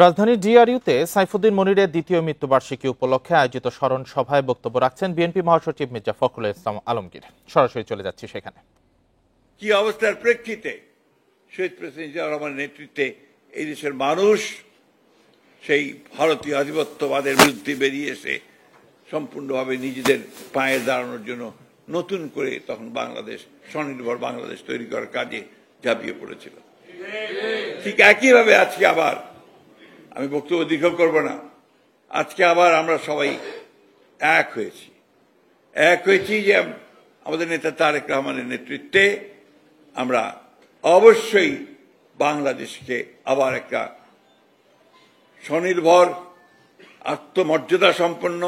রাজধানীর ডিআরইউতে সাইফুদ্দিন মনিরের দ্বিতীয় মৃত্যুবার্ষিকী উপলক্ষে আয়োজিত স্মরণ সভায় বক্তব্য রাখছেন বিএনপি মহাসচিব মির্জা ফখরুল ইসলাম আলমগীর। সরাসরি চলে যাচ্ছি সেখানে। কি অবস্থার প্রেক্ষিতে শহীদ প্রেসিডেন্ট জিয়াউর রহমানের নেতৃত্বে এই দেশের মানুষ সেই ভারতীয় আধিপত্যবাদের বিরুদ্ধে বেরিয়ে এসে সম্পূর্ণভাবে নিজেদের পায়ে দাঁড়ানোর জন্য নতুন করে তখন বাংলাদেশ, স্বনির্ভর বাংলাদেশ তৈরি করার কাজে ঝাঁপিয়ে পড়েছিল। ঠিক একইভাবে আজকে আবার, আমি বক্তব্য দীর্ঘ করব না, আজকে আবার আমরা সবাই এক হয়েছি যে আমাদের নেতা তারেক রহমানের নেতৃত্বে আমরা অবশ্যই বাংলাদেশকে আবার একটা স্বনির্ভর, আত্মমর্যাদা সম্পন্ন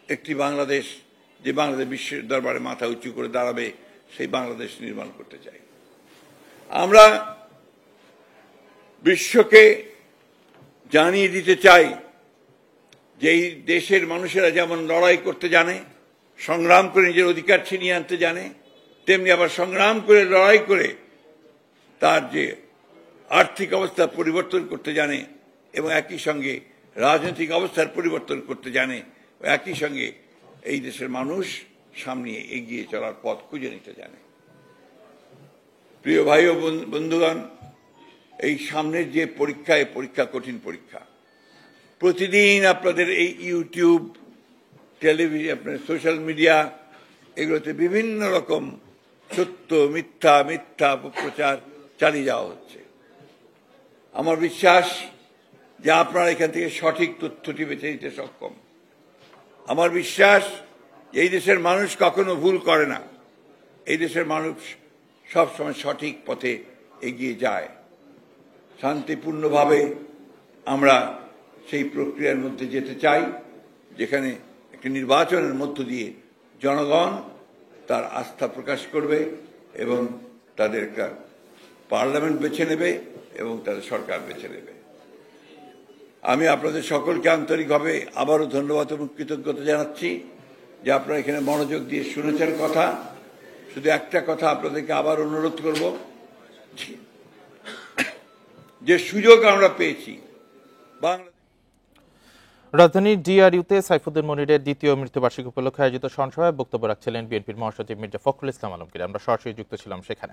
একটি বাংলাদেশ, যে বাংলাদেশ বিশ্বের দরবারে মাথা উঁচু করে দাঁড়াবে, সেই বাংলাদেশ নির্মাণ করতে চাই। আমরা বিশ্বকে জানিয়ে দিতে চাই যে এই দেশের মানুষেরা যেমন লড়াই করতে জানে, সংগ্রাম করে নিজের অধিকার ছিনিয়ে আনতে জানে, তেমনি আবার সংগ্রাম করে, লড়াই করে তার যে আর্থিক অবস্থা পরিবর্তন করতে জানে এবং একই সঙ্গে রাজনৈতিক অবস্থার পরিবর্তন করতে জানে, একই সঙ্গে এই দেশের মানুষ সামনে এগিয়ে চলার পথ খুঁজে নিতে জানে। প্রিয় ভাই ও বন্ধুগণ, এই সামনের যে পরীক্ষা, এই পরীক্ষা কঠিন পরীক্ষা। প্রতিদিন আপনাদের এই ইউটিউব, টেলিভিশন, আপনার সোশ্যাল মিডিয়া, এগুলোতে বিভিন্ন রকম সত্য মিথ্যা অপপ্রচার চালিয়ে যাওয়া হচ্ছে। আমার বিশ্বাস যে আপনারা এখান থেকে সঠিক তথ্যটি বেছে নিতে সক্ষম। আমার বিশ্বাস এই দেশের মানুষ কখনো ভুল করে না। এই দেশের মানুষ সবসময় সঠিক পথে এগিয়ে যায়। শান্তিপূর্ণভাবে আমরা সেই প্রক্রিয়ার মধ্যে যেতে চাই, যেখানে একটি নির্বাচনের মধ্য দিয়ে জনগণ তার আস্থা প্রকাশ করবে এবং তাদের একটা পার্লামেন্ট বেছে নেবে এবং তাদের সরকার বেছে নেবে। আমি আপনাদের সকলকে আন্তরিকভাবে আবারও ধন্যবাদ এবং কৃতজ্ঞতা জানাচ্ছি যে আপনারা এখানে মনোযোগ দিয়ে শুনেছেন কথা। শুধু একটা কথা আপনাদেরকে আবার অনুরোধ করব, যে সুযোগ আমরা পেয়েছি রাজধানীর ডিআরইউতে সাইফুদ্দিন মনিরের দ্বিতীয় মৃত্যুবার্ষিকী উপলক্ষে আয়োজিত স্মরণ সভায় বক্তব্য রাখছিলেন বিএনপির মহাসচিব মির্জা ফখরুল ইসলাম আলমগীর। আমরা সরাসরি যুক্ত ছিলাম সেখানে।